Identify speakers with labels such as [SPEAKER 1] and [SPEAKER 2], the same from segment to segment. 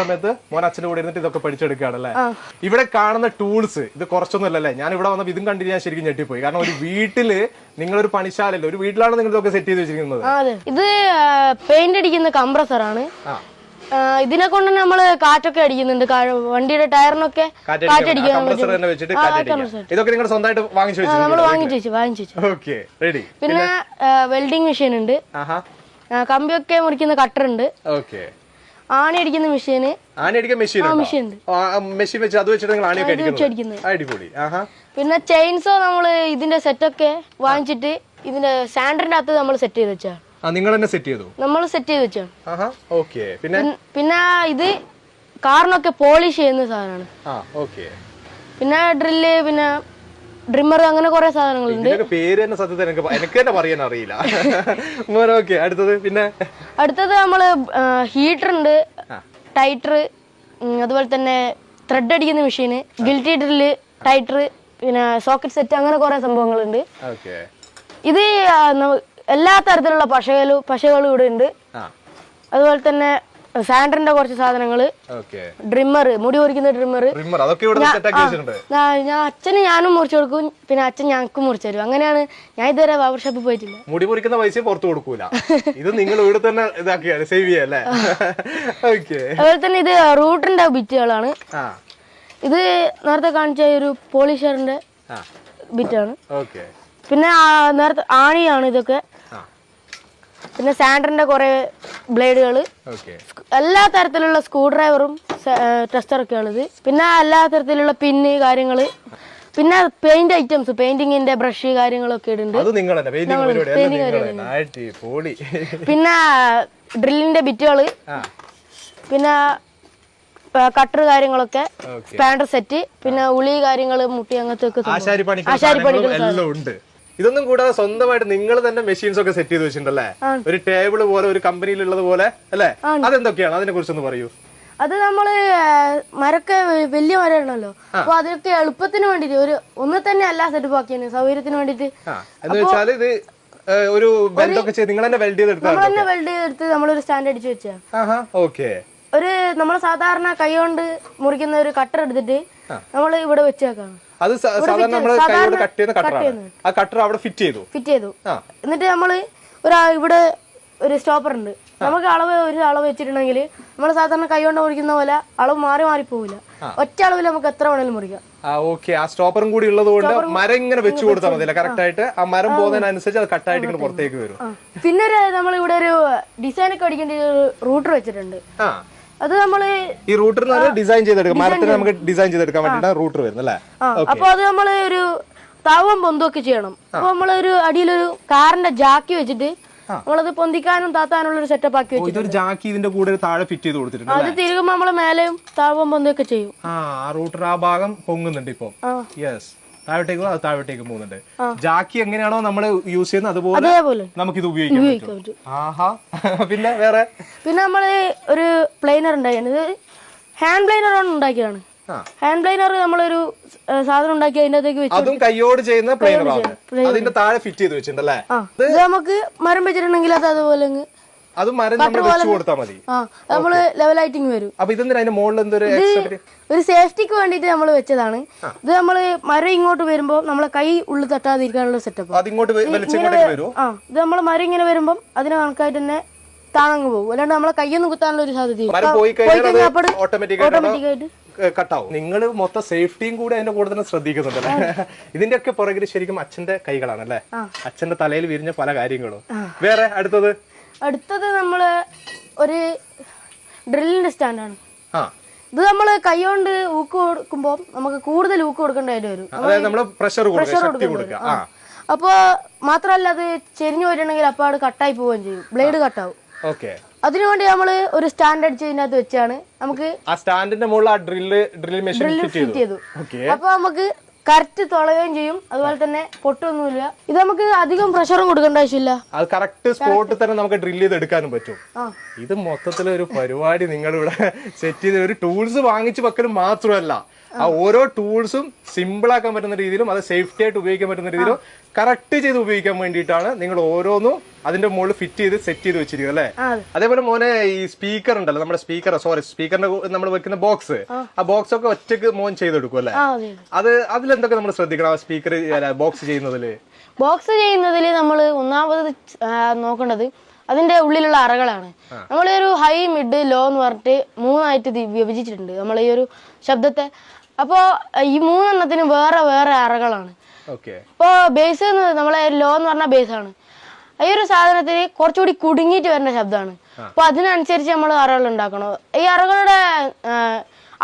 [SPEAKER 1] സമയത്ത് മോൻ അച്ഛൻ്റെ കൂടെ ഇരുന്നിട്ട് ഇതൊക്കെ പഠിച്ചെടുക്കുകയാണല്ലേ. ഇവിടെ കാണുന്ന ടൂൾസ് ഇത് കുറച്ചൊന്നുമല്ലല്ലേ. ഞാൻ ഇവിടെ വന്നപ്പോൾ ഇതും കണ്ടിട്ട് ഞാൻ ശരിക്കും ഞെട്ടിപ്പോയി. കാരണം ഒരു വീട്ടില് നിങ്ങളൊരു പണിശാലല്ലോ, ഒരു വീട്ടിലാണ് നിങ്ങൾ ഇതൊക്കെ സെറ്റ് ചെയ്ത് വെച്ചിരിക്കുന്നത്.
[SPEAKER 2] ഇത് പെയിന്റ് അടിക്കുന്ന കംപ്രസറാണ്. ഇതിനെ കൊണ്ട് നമ്മള് കാറ്റൊക്കെ അടിക്കുന്നുണ്ട്, വണ്ടിയുടെ ടയറിനൊക്കെ
[SPEAKER 1] ഇതൊക്കെ നിങ്ങൾ സ്വന്തമായിട്ട്
[SPEAKER 2] വാങ്ങിച്ചു. പിന്നെ വെൽഡിംഗ് മെഷീൻ ഉണ്ട്, കമ്പിയൊക്കെ മുറിക്കുന്ന കട്ടർ ഉണ്ട്, ആണി അടിക്കുന്ന മെഷീന് പിന്നെ ചെയിൻസോ നമ്മള് ഇതിന്റെ സെറ്റൊക്കെ വാങ്ങിച്ചിട്ട് ഇതിന്റെ സാൻഡറിന്റെ അകത്ത് നമ്മൾ സെറ്റ് ചെയ്ത് വെച്ചാ.
[SPEAKER 1] നിങ്ങൾ തന്നെ സെറ്റ് ചെയ്തു?
[SPEAKER 2] നമ്മൾ സെറ്റ് ചെയ്ത് വെച്ചാണ്. പിന്നെ ഇത് കാറിനൊക്കെ പോളിഷ് ചെയ്യുന്ന സാധനമാണ്. പിന്നെ ഡ്രില്ല്, പിന്നെ ഡ്രിമ്മർ, അങ്ങനെ കുറെ സാധനങ്ങളുണ്ട്.
[SPEAKER 1] പേര് തന്നെ സത്യത്തിൽ എനിക്ക് തന്നെ പറയാൻ അറിയില്ല.
[SPEAKER 2] അടുത്തത് നമ്മള് ഹീറ്റർ ഉണ്ട്, ടൈറ്റർ, അതുപോലെ തന്നെ ത്രെഡ് അടിക്കുന്ന മെഷീന്, ഗിൽറ്റി ഡ്രില്ല്, ടൈറ്റർ, പിന്നെ സോക്കറ്റ് സെറ്റ്, അങ്ങനെ കുറെ സംഭവങ്ങളുണ്ട്. ഇത് എല്ലാ തരത്തിലുള്ള പശകളും ഇവിടെ ഉണ്ട്. അതുപോലെ തന്നെ സാൻഡറിന്റെ കുറച്ച് സാധനങ്ങള്, ഡ്രിമ്മർ, മുടി മുറിക്കുന്ന ഡ്രിമ്മർ. ഞാൻ അച്ഛന് ഞാനും മുറിച്ചു കൊടുക്കും, പിന്നെ അച്ഛൻ ഞങ്ങൾക്കും മുറിച്ചു തരും. അങ്ങനെയാണ്. ഞാൻ ഇതുവരെ ബാർബർ ഷോപ്പിൽ പോയിട്ടില്ല.
[SPEAKER 1] മുടി മുറിക്കുന്ന പൈസ പുറത്തു കൊടുക്കൂല, ഇത് നിങ്ങൾ ഇവിടെ തന്നെ സേവ് ചെയ്യല്ലേ.
[SPEAKER 2] അതുപോലെ തന്നെ ഇത് റൂട്ടറിന്റെ ബിറ്റുകളാണ്. ഇത് നേരത്തെ കാണിച്ച ഒരു പോളിഷറിന്റെ ബിറ്റാണ്. പിന്നെ നേരത്തെ ആണിയാണ് ഇതൊക്കെ. പിന്നെ സാൻഡറിന്റെ കുറെ ബ്ലേഡുകൾ, എല്ലാ തരത്തിലുള്ള സ്ക്രൂ ഡ്രൈവറും ടെസ്റ്ററൊക്കെയാണ് ഇത്. പിന്നെ എല്ലാ തരത്തിലുള്ള പിന്ന് കാര്യങ്ങള്, പിന്നെ പെയിന്റ് ഐറ്റംസ്, പെയിന്റിങ്ങിന്റെ ബ്രഷ് കാര്യങ്ങളൊക്കെ ഇടുന്നുണ്ട്. പിന്നെ ഡ്രില്ലിന്റെ ബിറ്റുകള്, പിന്നെ കട്ടർ കാര്യങ്ങളൊക്കെ, സ്പാൻഡർ സെറ്റ്, പിന്നെ ഉളി കാര്യങ്ങള്, മുട്ടി, അങ്ങനത്തെ ഒക്കെ
[SPEAKER 1] ആശാരിപ്പണികൾ. ഇതൊന്നും കൂടാതെ സ്വന്തമായിട്ട് നിങ്ങൾ തന്നെ മെഷീൻസ് ഒക്കെ സെറ്റ് ചെയ്ത് വെച്ചിട്ടുണ്ടല്ലേ? ഒരു ടേബിൾ പോലെ, ഒരു കമ്പനിയിലുള്ളത് പോലെ അല്ലേ? അതെന്തൊക്കെയാണ്, അതിനെ കുറിച്ചൊന്ന് പറയൂ.
[SPEAKER 2] അത് നമ്മള് മരൊക്കെ വലിയ മരമാണല്ലോ, അപ്പൊ അതൊക്കെ എളുപ്പത്തിന് വേണ്ടിട്ട് ഒന്ന് തന്നെ എല്ലാ സെറ്റപ്പ് ആക്കിയാണ്, സൗകര്യത്തിന് വേണ്ടിട്ട്.
[SPEAKER 1] എന്ന് വെച്ചാൽ ഇത് ഒരു വെൽഡ് ഒക്കെ ചെയ്ത് നിങ്ങൾ തന്നെ വെൽഡ്
[SPEAKER 2] ചെയ്തെടുത്ത് നമ്മളൊരു സ്റ്റാൻഡ് അടിച്ചു വെച്ചാ. ഒരു നമ്മൾ സാധാരണ കൈ കൊണ്ട് മുറിക്കുന്ന ഒരു കട്ടർ എടുത്തിട്ട് നമ്മൾ ഇവിടെ വെച്ചേക്കാണ്.
[SPEAKER 1] അത് സാധാരണ നമ്മൾ കൈയോട് കട്ട് ചെയ്യുന്ന കട്ടറാണ്. ആ കട്ടർ അവിടെ ഫിറ്റ് ചെയ്തു.
[SPEAKER 2] എന്നിട്ട് നമ്മള് ഇവിടെ ഒരു സ്റ്റോപ്പർ ഉണ്ട്. നമുക്ക് ഒരു അളവ് വെച്ചിട്ടുണ്ടെങ്കിൽ നമ്മൾ സാധാരണ കൈ കൊണ്ട് മുറിക്കുന്ന പോലെ അളവ് മാറി പോവില്ല. ഒറ്റ അളവിൽ നമുക്ക് എത്ര വേണേലും മുറിക്കാം.
[SPEAKER 1] ആ സ്റ്റോപ്പറും കൂടി ഉള്ളത് കൊണ്ട് മരം ഇങ്ങനെ വെച്ച് കൊടുത്താൽ മതി കറക്റ്റ് ആയിട്ട്. ആ മരം പോകുന്നതിനനുസരിച്ച് അത് കട്ടായിട്ട് ഇങ്ങനെ പുറത്തേക്ക് വരും.
[SPEAKER 2] പിന്നെ നമ്മൾ ഇവിടെ ഒരു ഡിസൈൻ ഒക്കെ അടിക്കേണ്ട റൂട്ടർ വെച്ചിട്ടുണ്ട്. അത് നമ്മള്
[SPEAKER 1] ഈ റൂട്ടർ ഡിസൈൻ ചെയ്തെടുക്കാം, മരത്തിന് നമുക്ക് ഡിസൈൻ ചെയ്തെടുക്കാൻ വേണ്ടിട്ടാണ് റൂട്ടർ വരുന്നത് അല്ലേ?
[SPEAKER 2] അപ്പൊ അത് നമ്മള് ഒരു താവം പൊന്തൊക്കെ ചെയ്യണം. അപ്പൊ നമ്മളൊരു അടിയിലൊരു കാറിന്റെ ജാക്കി വെച്ചിട്ട് നമ്മളത് പൊന്തിക്കാനും താത്താനുള്ള ഒരു സെറ്റപ്പ് ആക്കി വെച്ചിട്ട്
[SPEAKER 1] ജാക്കി ഇതിന്റെ കൂടെ താഴെ ഫിറ്റ് ചെയ്ത് കൊടുത്തിട്ടുണ്ട്.
[SPEAKER 2] അത് തിരികുമ്പോ നമ്മള് മേലെയും താവം പൊന്തൊക്കെ ചെയ്യും.
[SPEAKER 1] റൂട്ടർ ആ ഭാഗം പൊങ്ങുന്നുണ്ട് ഇപ്പൊ. യെസ്, താഴോട്ടേക്ക് പോകുന്നുണ്ട്. ജാക്കി എങ്ങനെയാണോ നമ്മൾ യൂസ് ചെയ്യുന്നത് അതുപോലെ നമുക്ക് ഇത് ഉപയോഗിക്കാൻ പറ്റും. പിന്നെ വേറെ
[SPEAKER 2] നമ്മള് ഒരു പ്ലെയിനർ ഉണ്ടാക്കിയത് ഹാൻഡ് പ്ലെയിനറാണ് ഉണ്ടാക്കിയതാണ്. ഹാൻഡ് പ്ലെയിനർ നമ്മളൊരു സാധനം ഉണ്ടാക്കി അതിനകത്തേക്ക് വെച്ചു.
[SPEAKER 1] അതും കൈയോട് ചെയ്യുന്ന പ്ലെയിനറാണ്. അതിന്റെ താഴെ ഫിറ്റ് ചെയ്ത് വെച്ചിട്ടുണ്ടല്ലേ?
[SPEAKER 2] ഇത് നമുക്ക് മരം വെച്ചിട്ടുണ്ടെങ്കിൽ അത് അതുപോലെ
[SPEAKER 1] അത് മരം നമ്മൾ വെച്ച് കൊടുത്താൽ മതി.
[SPEAKER 2] നമ്മള് ലെവലായിട്ടിങ് വരും.
[SPEAKER 1] അപ്പൊ ഇതെന്തിനാ അതിന്റെ മുകളിൽ എന്തൊരു
[SPEAKER 2] ഒരു സേഫ്റ്റിക്ക് വേണ്ടിട്ട് നമ്മൾ വെച്ചതാണ്. ഇത് നമ്മള് മരം ഇങ്ങോട്ട് വരുമ്പോ നമ്മളെ കൈ ഉള്ളിൽ തട്ടാതിരിക്കാനുള്ള സെറ്റപ്പ്. ഇത് നമ്മള് മരം ഇങ്ങനെ വരുമ്പോ അതിന് കണക്കായിട്ട് തന്നെ താങ്ങ് പോകും. അല്ലാണ്ട് നമ്മളെ കൈയൊന്നും കുത്താനുള്ള ഒരു സാധ്യത ഓട്ടോമാറ്റിക്കായിട്ട്
[SPEAKER 1] കട്ടാവും. നിങ്ങൾ മൊത്തം സേഫ്റ്റിയും കൂടെ അതിന്റെ കൂടെ തന്നെ ശ്രദ്ധിക്കുന്നുണ്ടല്ലേ? ഇതിന്റെ ഒക്കെ പുറകിൽ ശരിക്കും അച്ഛന്റെ കൈകളാണല്ലേ? അച്ഛന്റെ തലയിൽ വിരിഞ്ഞ പല കാര്യങ്ങളും. വേറെ അടുത്തത് നമ്മള് ഒരു ഡ്രില്ലിന്റെ സ്റ്റാൻഡാണ്. ഇത് നമ്മള് കൈ കൊണ്ട് ഊക്ക് കൊടുക്കുമ്പോ നമുക്ക് കൂടുതൽ ഊക്ക് കൊടുക്കേണ്ടതായിട്ട് വരും. പ്രഷർ കൊടുക്കുക. അപ്പൊ മാത്രല്ല അത് ചെരിഞ്ഞു പോയിട്ടുണ്ടെങ്കിൽ അപ്പാട് കട്ടായി പോവുകയും ചെയ്യും, ബ്ലേഡ് കട്ടാവും. അതിനുവേണ്ടി നമ്മള് ഒരു സ്റ്റാൻഡ് അടിച്ച് ഇതിനകത്ത് വെച്ചാണ് നമുക്ക് സ്റ്റാൻഡിന്റെ മുകളിൽ മെഷീൻ ഫിറ്റ് ചെയ്തു.
[SPEAKER 2] അപ്പൊ നമുക്ക് കറക്റ്റ് തുളയുകയും ചെയ്യും, അതുപോലെ തന്നെ പൊട്ടൊന്നുമില്ല. ഇത് നമുക്ക് അധികം പ്രഷറും കൊടുക്കേണ്ട ആവശ്യമില്ല.
[SPEAKER 1] അത് കറക്റ്റ് സ്പോട്ടിൽ തന്നെ നമുക്ക് ഡ്രിൽ ചെയ്ത് എടുക്കാനും പറ്റും. ഇത് മൊത്തത്തിലൊരു പരിപാടി നിങ്ങളിവിടെ സെറ്റ് ചെയ്ത് ഒരു ടൂൾസ് വാങ്ങിച്ചു വെക്കലും മാത്രമല്ല, ആ ഓരോ ടൂൾസും സിമ്പിൾ ആക്കാൻ പറ്റുന്ന രീതിയിലും അത് സേഫ്റ്റി ആയിട്ട് ഉപയോഗിക്കാൻ പറ്റുന്ന രീതിയിലും കറക്റ്റ് ചെയ്ത് ഉപയോഗിക്കാൻ വേണ്ടിയിട്ടാണ് നിങ്ങൾ ഓരോന്നും അതിന്റെ മുകളിൽ ഫിറ്റ് ചെയ്ത് സെറ്റ് ചെയ്ത് വെച്ചിരിക്കും അല്ലേ? അതേപോലെ മോനെ ഈ സ്പീക്കർ ഉണ്ടല്ലോ, നമ്മുടെ സ്പീക്കറിന്റെ നമ്മൾ വെക്കുന്ന ബോക്സ്, ആ ബോക്സ് ഒക്കെ ഒറ്റക്ക് മോൻ ചെയ്തെടുക്കും അല്ലേ? അതിലെന്തൊക്കെ നമ്മൾ ശ്രദ്ധിക്കണം ആ സ്പീക്കർ ബോക്സ് ചെയ്യുന്നതില്?
[SPEAKER 2] ബോക്സ് ചെയ്യുന്നതിൽ നമ്മൾ ഒന്നാമത് നോക്കേണ്ടത് അതിന്റെ ഉള്ളിലുള്ള അറകളാണ്. നമ്മൾ ഒരു ഹൈ മിഡ് ലോ എന്ന് പറഞ്ഞിട്ട് 3ആയിട്ട് വിഭജിച്ചിട്ടുണ്ട് നമ്മൾ ഈ ഒരു ശബ്ദത്തെ. അപ്പോ ഈ 3 വേറെ വേറെ അറകളാണ്. ഇപ്പോ ബേസ് നമ്മളെ ലോ എന്ന് പറഞ്ഞ ബേസ് ആണ്. ഈ ഒരു സാധനത്തിന് കുറച്ചുകൂടി കുടുങ്ങിയിട്ട് വരുന്ന ശബ്ദമാണ്. അപ്പൊ അതിനനുസരിച്ച് നമ്മൾ അറകൾ ഉണ്ടാക്കണം. ഈ അറകളുടെ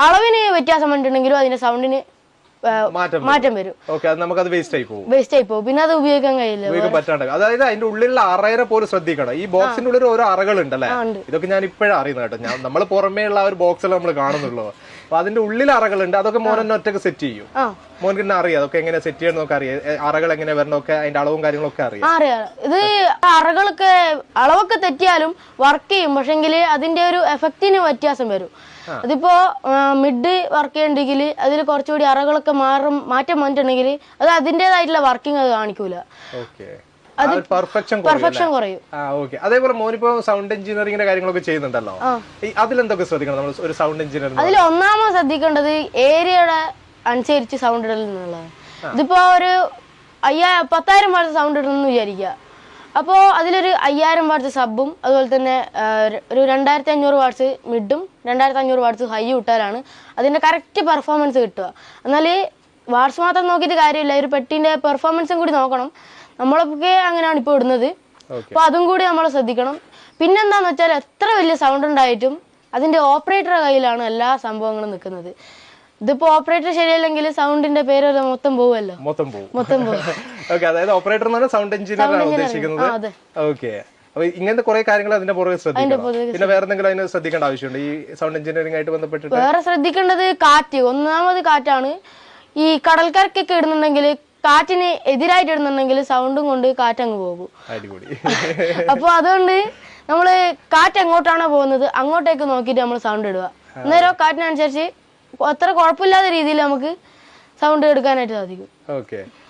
[SPEAKER 2] അളവിന് വ്യത്യാസം വന്നിട്ടുണ്ടെങ്കിലും അതിന്റെ സൗണ്ടിന് മാറ്റം വരും.
[SPEAKER 1] നമുക്കത് വേസ്റ്റ് ആയി
[SPEAKER 2] പോകും. പിന്നെ അത് ഉപയോഗിക്കാൻ കഴിയില്ല.
[SPEAKER 1] അതായത് അതിന്റെ ഉള്ളിലുള്ള അറയെ പോലും ശ്രദ്ധിക്കണം. ഈ ബോക്സിന്റെ ഉള്ളിൽ ഓരോ അറകൾ ഉണ്ടല്ലേ? ഇതൊക്കെ ഞാൻ ഇപ്പോഴും അറിയുന്നത് കേട്ടോ. നമ്മൾ പുറമേ ഉള്ള ഒരു ബോക്സിൽ നമ്മൾ കാണുന്നുള്ളൂ. അപ്പൊ അതിന്റെ ഉള്ളിൽ അറകളുണ്ട്. അതൊക്കെ മോനെ ഒറ്റക്ക് സെറ്റ് ചെയ്യും. മോനക്ക് തന്നെ അറിയാം അതൊക്കെ എങ്ങനെ സെറ്റ് ചെയ്യണമെന്നൊക്കെ അറിയാം. അറകൾ എങ്ങനെ വരണമൊക്കെ അതിന്റെ അളവും കാര്യങ്ങളൊക്കെ അറിയാം.
[SPEAKER 2] ഇത് അറകളൊക്കെ അളവൊക്കെ തെറ്റിയാലും വർക്ക് ചെയ്യും. പക്ഷെങ്കിൽ അതിന്റെ ഒരു എഫക്റ്റിന് വ്യത്യാസം വരും. അതിപ്പോ മിഡ് വർക്ക് ചെയ്യണ്ടെങ്കിൽ അതിൽ കുറച്ചുകൂടി അറകളൊക്കെ മാറ്റം വന്നിട്ടുണ്ടെങ്കിൽ അത് അതിന്റേതായിട്ടുള്ള വർക്കിംഗ് അത് കാണിക്കൂല.
[SPEAKER 1] പെർഫെക്ഷൻ കുറയും. അതേപോലെ മോനിപ്പോ സൗണ്ട് എഞ്ചിനീയറിംഗിന്റെ കാര്യങ്ങളൊക്കെ ചെയ്യുന്നുണ്ടല്ലോ, അതിലെന്തൊക്കെ ശ്രദ്ധിക്കണം നമ്മൾ ഒരു സൗണ്ട് എഞ്ചിനീയർ?
[SPEAKER 2] അതിൽ ഒന്നാമത് ശ്രദ്ധിക്കേണ്ടത് ഏരിയയുടെ അനുസരിച്ച് സൗണ്ട് ഇടൽ എന്നുള്ളതാണ്. ഇതിപ്പോ ഒരു 10,000 വാട്ട്സ് സൗണ്ട് ഇടണമെന്ന് വിചാരിക്കുക. അപ്പോൾ അതിലൊരു 5,000 വാട്ട്സ് സബും അതുപോലെ തന്നെ ഒരു 2,500 വാട്ട്സ് മിഡും 2,500 വാട്ട്സ് ഹൈ ഇട്ടാലാണ് അതിന്റെ കറക്റ്റ് പെർഫോമൻസ് കിട്ടുക. എന്നാൽ വാട്ട്സ് മാത്രം നോക്കിയിട്ട് കാര്യമില്ല, ഒരു പെട്ടിന്റെ പെർഫോമൻസും കൂടി നോക്കണം. നമ്മളൊക്കെ അങ്ങനെയാണ് ഇപ്പോൾ ഇടുന്നത്. അപ്പൊ അതും കൂടി നമ്മൾ ശ്രദ്ധിക്കണം. പിന്നെന്താന്ന് വെച്ചാൽ എത്ര വലിയ സൗണ്ട് ഉണ്ടായിട്ടും അതിന്റെ ഓപ്പറേറ്ററുടെ കയ്യിലാണ് എല്ലാ സംഭവങ്ങളും നിൽക്കുന്നത്. ഇതിപ്പോ ഓപ്പറേറ്റർ ശരിയല്ലെങ്കിൽ സൗണ്ടിന്റെ പേര് മൊത്തം പോവുമല്ലോ.
[SPEAKER 1] മൊത്തം പോകും. അതായത് ഓപ്പറേറ്റർ എന്നാണ് സൗണ്ട് എഞ്ചിനീയർ ആണ് ഉദ്ദേശിക്കുന്നത്. അപ്പൊ ഇങ്ങനത്തെ കുറെ കാര്യങ്ങൾ അതിന്റെ പുറകെ ശ്രദ്ധിക്കണം. പിന്നെ വേറെ എന്തെങ്കിലും അതിന് ശ്രദ്ധിക്കേണ്ട ആവശ്യമുണ്ട് ഈ സൗണ്ട് എഞ്ചിനീയറിംഗ് ആയിട്ട് ബന്ധപ്പെട്ടിട്ട്?
[SPEAKER 2] വേറെ ശ്രദ്ധിക്കേണ്ടത് കാറ്റ്. ഒന്നാമത് കാറ്റാണ്. ഈ കടൽക്കരക്കൊക്കെ ഇടുന്നുണ്ടെങ്കിൽ കാറ്റിന് എതിരായിട്ട് ഇടുന്നുണ്ടെങ്കിൽ സൗണ്ടും കൊണ്ട് കാറ്റങ്ങ് പോകും. അപ്പൊ അതുകൊണ്ട് നമ്മള് കാറ്റ് എങ്ങോട്ടാണോ പോകുന്നത് അങ്ങോട്ടേക്ക് നോക്കിയിട്ട് നമ്മൾ സൗണ്ട് ഇടുക. അന്നേരം കാറ്റിനനുസരിച്ച് അത്ര കുഴപ്പമില്ലാത്ത രീതിയിൽ നമുക്ക് സൗണ്ട് എടുക്കാനായിട്ട് സാധിക്കും.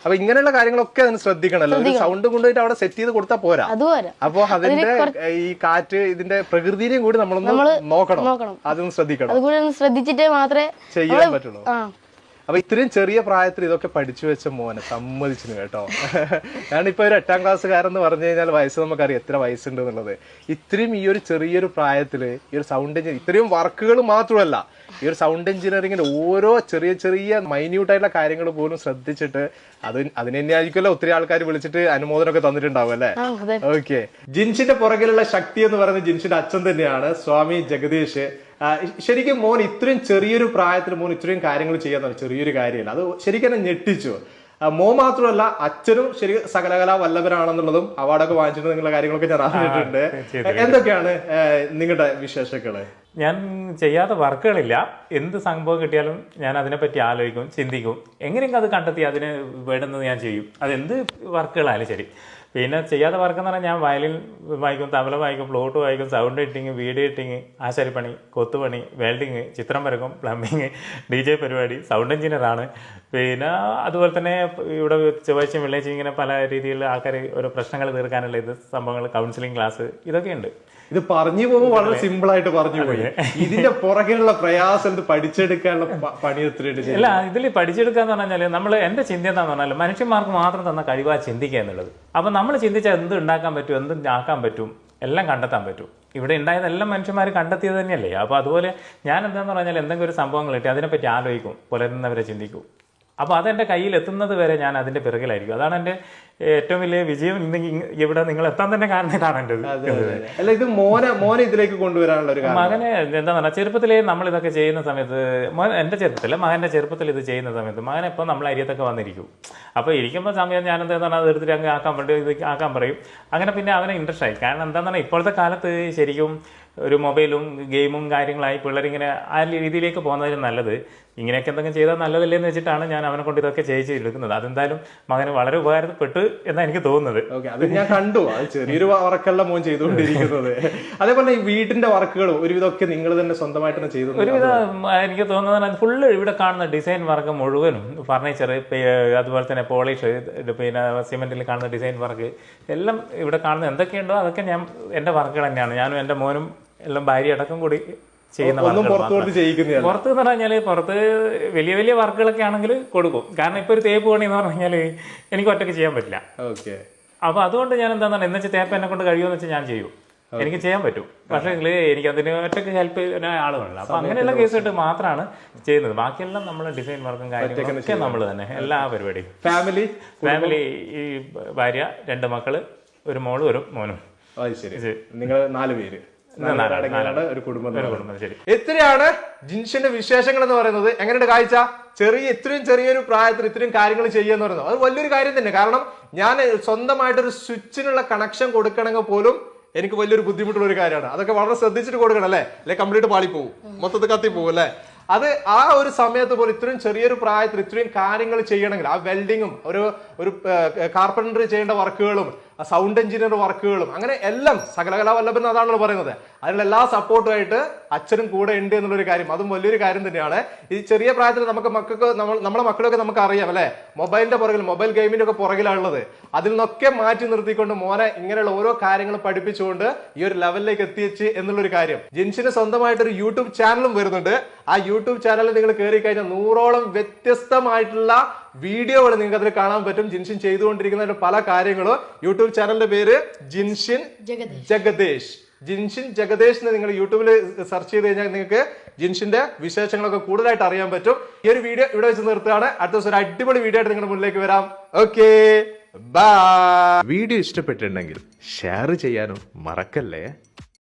[SPEAKER 1] അപ്പൊ ഇങ്ങനെയുള്ള കാര്യങ്ങളൊക്കെ അതിന് ശ്രദ്ധിക്കണല്ലോ. സൗണ്ട് കൊണ്ടുപോയിട്ട് അവിടെ സെറ്റ് ചെയ്ത് കൊടുത്താൽ പോരാ. അപ്പൊ അതിന്റെ ഈ കാറ്റ് ഇതിന്റെ പ്രകൃതിയെയും കൂടി നമ്മളൊന്ന് നോക്കണം. അതൊന്ന് ശ്രദ്ധിക്കണം.
[SPEAKER 2] അതുകൂടി ശ്രദ്ധിച്ചിട്ടേ മാത്രമേ
[SPEAKER 1] ചെയ്യാൻ പറ്റുള്ളൂ. അപ്പൊ ഇത്രയും ചെറിയ പ്രായത്തിൽ ഇതൊക്കെ പഠിച്ചു വെച്ച മോനെ സമ്മതിച്ചു കേട്ടോ. ഞാനിപ്പോ ഒരു 8ാം ക്ലാസ്സുകാരെന്ന് പറഞ്ഞു കഴിഞ്ഞാൽ വയസ്സ് നമുക്കറിയാം എത്ര വയസ്സുണ്ട് എന്നുള്ളത്. ഇത്രയും ഈ ഒരു ചെറിയൊരു പ്രായത്തില് ഈ ഒരു സൗണ്ട് എഞ്ചിനീയർ ഇത്രയും വർക്കുകൾ മാത്രമല്ല, ഈ ഒരു സൗണ്ട് എഞ്ചിനീയറിംഗിന്റെ ഓരോ ചെറിയ മൈന്യൂട്ടായിട്ടുള്ള കാര്യങ്ങൾ പോലും ശ്രദ്ധിച്ചിട്ട് അതിന് തന്നെയായിരിക്കുമല്ലോ ഒത്തിരി ആൾക്കാർ വിളിച്ചിട്ട് അനുമോദനമൊക്കെ തന്നിട്ടുണ്ടാവും അല്ലേ? ഓക്കെ. ജിൻഷിന്റെ പുറകിലുള്ള ശക്തി എന്ന് പറയുന്നത് ജിൻഷിന്റെ അച്ഛൻ തന്നെയാണ്, സ്വാമി ജഗദീഷ്. ശരിക്കും മോൻ ഇത്രയും ചെറിയൊരു പ്രായത്തിൽ മോൻ ഇത്രയും കാര്യങ്ങൾ ചെയ്യാൻ ചെറിയൊരു കാര്യമല്ല. അത് ശരിക്കും എന്നെ ഞെട്ടിച്ചു. മോൻ മാത്രമല്ല അച്ഛനും ശരി സകലകലാ വല്ലഭരാണെന്നുള്ളതും അവാർഡൊക്കെ വാങ്ങിച്ചിട്ട് നിങ്ങളുടെ കാര്യങ്ങളൊക്കെ ഞാൻ അറിഞ്ഞിട്ടുണ്ട്. എന്തൊക്കെയാണ് നിങ്ങളുടെ വിശേഷങ്ങള്?
[SPEAKER 3] ഞാൻ ചെയ്യാത്ത വർക്കുകളില്ല. എന്ത് സംഭവം കിട്ടിയാലും ഞാൻ അതിനെപ്പറ്റി ആലോചിക്കും, ചിന്തിക്കും, എങ്ങനെയെങ്കിലും അത് കണ്ടെത്തി അതിന് വേണ്ടുന്നത് ഞാൻ ചെയ്യും. അതെന്ത് വർക്കുകളായാലും ശരി. പിന്നെ ചെയ്യാത്ത വർക്ക് എന്ന് പറഞ്ഞാൽ ഞാൻ വയലിൻ വായിക്കും, തബല വായിക്കും, ഫ്ലൂട്ട് വായിക്കും, സൗണ്ട് എഡിറ്റിങ്, വീഡിയോ എഡിറ്റിങ്, ആശാരിപ്പണി, കൊത്തുപണി, വെൽഡിങ്, ചിത്രം വരക്കും, പ്ലംബിങ്, DJ പരിപാടി, സൗണ്ട് എഞ്ചിനീയറാണ്. പിന്നെ അതുപോലെ തന്നെ ഇവിടെ ചൊവ്വാഴ്ചയും വെള്ളിയാഴ്ചയും ഇങ്ങനെ പല രീതിയിൽ ആൾക്കാർ ഓരോ പ്രശ്നങ്ങൾ തീർക്കാനുള്ള സംഭവങ്ങൾ, കൗൺസിലിംഗ് ക്ലാസ്, ഇതൊക്കെയുണ്ട്.
[SPEAKER 1] ഇത് പറഞ്ഞു പോകുമ്പോൾ വളരെ സിമ്പിൾ ആയിട്ട് പറഞ്ഞു പോയി. ഇതിന്റെ പുറകിലുള്ള പ്രയാസം ഇത് പഠിച്ചെടുക്കാനുള്ള പണി എത്രയുണ്ട്?
[SPEAKER 3] അല്ല, ഇതിൽ പഠിച്ചെടുക്കാന്ന് പറഞ്ഞാൽ എന്റെ ചിന്ത എന്താന്ന് പറഞ്ഞാൽ മനുഷ്യന്മാർക്ക് മാത്രം തന്ന കഴിവാ ചിന്തിക്കുക എന്നുള്ളത്. അപ്പൊ നമ്മൾ ചിന്തിച്ചാൽ എന്ത് ഉണ്ടാക്കാൻ പറ്റും, എന്ത് ആക്കാൻ പറ്റും, എല്ലാം കണ്ടെത്താൻ പറ്റും. ഇവിടെ ഉണ്ടായതെല്ലാം മനുഷ്യന്മാർ കണ്ടെത്തിയത് തന്നെയല്ലേ. അപ്പൊ അതുപോലെ ഞാൻ എന്താന്ന് പറഞ്ഞാൽ എന്തെങ്കിലും ഒരു സംഭവങ്ങൾ കിട്ടി അതിനെപ്പറ്റി ആലോചിക്കും, പുലരുന്നവരെ ചിന്തിക്കും. അപ്പോൾ അതെൻ്റെ കയ്യിൽ എത്തുന്നത് വരെ ഞാൻ അതിൻ്റെ പിറകിലായിരിക്കും. അതാണ് എൻ്റെ ഏറ്റവും വലിയ വിജയം. ഇവിടെ നിങ്ങൾ എത്താൻ തന്നെ കാരണം ഇതാണ് എൻ്റെ.
[SPEAKER 1] അല്ല, ഇത് മോനെ ഇതിലേക്ക് കൊണ്ടുവരാനുള്ള ഒരു
[SPEAKER 3] മകനെ എന്താ പറഞ്ഞാൽ ചെറുപ്പത്തിലേ നമ്മൾ ഇതൊക്കെ ചെയ്യുന്ന സമയത്ത്, എൻ്റെ ചെറുപ്പത്തിൽ മകൻ്റെ ചെറുപ്പത്തിൽ ഇത് ചെയ്യുന്ന സമയത്ത് മകനെ ഇപ്പം നമ്മൾ അരിയത്തൊക്കെ വന്നിരിക്കും. അപ്പോൾ ഇരിക്കുമ്പോൾ സമയം ഞാൻ എന്താ പറഞ്ഞാൽ അത് എടുത്തിട്ട് അങ്ങ് ആക്കാൻ വേണ്ടി ഇത് ആക്കാൻ പറയും. അങ്ങനെ പിന്നെ അവനെ ഇൻട്രസ്റ്റ് ആയി. കാരണം എന്താണെന്ന് പറഞ്ഞാൽ ഇപ്പോഴത്തെ കാലത്ത് ശരിക്കും ഒരു മൊബൈലും ഗെയിമും കാര്യങ്ങളായി പിള്ളേരിങ്ങനെ ആ രീതിയിലേക്ക് പോകുന്നതിന് നല്ലത് ഇങ്ങനെയൊക്കെ എന്തെങ്കിലും ചെയ്താൽ നല്ലതല്ലേ എന്ന് വെച്ചിട്ടാണ് ഞാൻ അവനെ കൊണ്ട് ഇതൊക്കെ ചെയ്യിച്ചെടുക്കുന്നത്. അതെന്തായാലും മകന് വളരെ ഉപകാരപ്പെട്ട് എന്നാണ് എനിക്ക് തോന്നുന്നത്.
[SPEAKER 1] ഓക്കെ, അത് ഞാൻ കണ്ടു. അത് ചെറിയൊരു വർക്കല്ല മോൻ ചെയ്തുകൊണ്ടിരിക്കുന്നത്. അതേപോലെ ഈ വീടിന്റെ വർക്കുകളും ഒരുവിധമൊക്കെ നിങ്ങൾ തന്നെ സ്വന്തമായിട്ട് തന്നെ ചെയ്തു?
[SPEAKER 3] ഒരുവിധം എനിക്ക് തോന്നുന്നത് ഫുള്ള് ഇവിടെ കാണുന്ന ഡിസൈൻ വർക്ക് മുഴുവനും ഫർണിച്ചർ, അതുപോലെ തന്നെ പോളിഷ്, പിന്നെ സിമെന്റിൽ കാണുന്ന ഡിസൈൻ വർക്ക് എല്ലാം ഇവിടെ കാണുന്ന എന്തൊക്കെയുണ്ടോ അതൊക്കെ എന്റെ വർക്കുകൾ തന്നെയാണ്. ഞാനും എന്റെ മോനും എല്ലാം ഭാര്യ അടക്കം കൂടി ചെയ്യുന്ന പുറത്ത് എന്ന് പറഞ്ഞാല് പുറത്ത് വലിയ വലിയ വർക്കുകളൊക്കെ ആണെങ്കിൽ കൊടുക്കും. കാരണം ഇപ്പൊ ഒരു തേപ്പ് പണി എന്ന് പറഞ്ഞാല് എനിക്ക് ഒറ്റയ്ക്ക് ചെയ്യാൻ പറ്റില്ല. അപ്പൊ അതുകൊണ്ട് ഞാൻ എന്താ എന്ന് വെച്ചാൽ തേപ്പ് എന്നെ കൊണ്ട് കഴിയുമെന്ന് വെച്ചാൽ ഞാൻ ചെയ്യും, എനിക്ക് ചെയ്യാൻ പറ്റും. പക്ഷേ എനിക്ക് അതിന് ഒറ്റയ്ക്ക് ഹെൽപ്പ് ചെയ്യാൻ ആളുകളില്ല. അപ്പൊ അങ്ങനെയുള്ള കേസായിട്ട് മാത്രമാണ് ചെയ്യുന്നത്. ബാക്കിയെല്ലാം നമ്മൾ ഡിസൈൻ വർക്കും കാര്യങ്ങളൊക്കെ നമ്മൾ തന്നെ എല്ലാ പരിപാടിയും. ഫാമിലി ഈ ഭാര്യ, 2 മക്കള്, ഒരു മോളും ഒരു മോനും.
[SPEAKER 1] നിങ്ങൾ 4 പേര് ഒരു കുടുംബം. എത്രയാണ് ജിൻഷിന്റെ വിശേഷങ്ങൾ എന്ന് പറയുന്നത്? എങ്ങനെയുണ്ട് കാഴ്ച? ഇത്രയും ചെറിയൊരു പ്രായത്തിൽ ഇത്രയും കാര്യങ്ങൾ ചെയ്യാന്ന് പറയുന്നത് അത് വലിയൊരു കാര്യം തന്നെ. കാരണം ഞാൻ സ്വന്തമായിട്ടൊരു സ്വിച്ചിനുള്ള കണക്ഷൻ കൊടുക്കണമെങ്കിൽ പോലും എനിക്ക് വലിയൊരു ബുദ്ധിമുട്ടുള്ള ഒരു കാര്യമാണ്. അതൊക്കെ വളരെ ശ്രദ്ധിച്ചിട്ട് കൊടുക്കണം അല്ലേ, അല്ലെ കംപ്ലീറ്റ് പാളിപ്പോവും, മൊത്തത്തിൽ കത്തിപ്പോവും അല്ലേ. അത് ആ ഒരു സമയത്ത് പോലും ഇത്രയും ചെറിയൊരു പ്രായത്തിൽ ഇത്രയും കാര്യങ്ങൾ ചെയ്യണമെങ്കിൽ ആ വെൽഡിങ്ങും ഒരു കാർപ്പൻട്രി ചെയ്യേണ്ട വർക്കുകളും സൗണ്ട് എഞ്ചിനീയർ വർക്കുകളും അങ്ങനെ എല്ലാം സകലകലാ വല്ലഭൻ അതാണല്ലോ പറയുന്നത്. അതിനുള്ള എല്ലാ സപ്പോർട്ടുമായിട്ട് അച്ഛനും കൂടെ ഉണ്ട് എന്നുള്ളൊരു കാര്യം അതും വലിയൊരു കാര്യം തന്നെയാണ്. ഈ ചെറിയ പ്രായത്തിൽ നമ്മളെ മക്കളൊക്കെ നമുക്ക് അറിയാം അല്ലെ, മൊബൈലിന്റെ പുറകിൽ, മൊബൈൽ ഗെയിമിന്റെ ഒക്കെ പുറകിലാണുള്ളത്. അതിൽ നിന്നൊക്കെ മാറ്റി നിർത്തിക്കൊണ്ട് മോനെ ഇങ്ങനെയുള്ള ഓരോ കാര്യങ്ങളും പഠിപ്പിച്ചുകൊണ്ട് ഈ ഒരു ലെവലിലേക്ക് എത്തിച്ച് എന്നുള്ളൊരു കാര്യം. ജിൻഷിന് സ്വന്തമായിട്ട് ഒരു യൂട്യൂബ് ചാനലും വരുന്നുണ്ട്. ആ യൂട്യൂബ് ചാനലിൽ നിങ്ങൾ കയറി കഴിഞ്ഞാൽ 100ഓളം വ്യത്യസ്തമായിട്ടുള്ള വീഡിയോകൾ നിങ്ങൾക്ക് അതിൽ കാണാൻ പറ്റും. ജിൻഷിൻ ചെയ്തുകൊണ്ടിരിക്കുന്ന പല കാര്യങ്ങളും. യൂട്യൂബ് ചാനലിന്റെ പേര് ജിൻഷിൻ ജഗദേഷ്. ജിൻഷിൻ ജഗദേഷ് എന്ന് നിങ്ങൾ യൂട്യൂബിൽ സെർച്ച് ചെയ്ത് കഴിഞ്ഞാൽ നിങ്ങൾക്ക് ജിൻഷിന്റെ വിശേഷങ്ങളൊക്കെ കൂടുതലായിട്ട് അറിയാൻ പറ്റും. ഈ ഒരു വീഡിയോ ഇവിടെ വെച്ച് നിർത്തുകയാണ്. അടുത്ത ദിവസം ഒരു അടിപൊളി വീഡിയോ ആയിട്ട് നിങ്ങളുടെ മുന്നിലേക്ക് വരാം. Okay, bye. വീഡിയോ ഇഷ്ടപ്പെട്ടിട്ടുണ്ടെങ്കിൽ ഷെയർ ചെയ്യാനും മറക്കല്ലേ.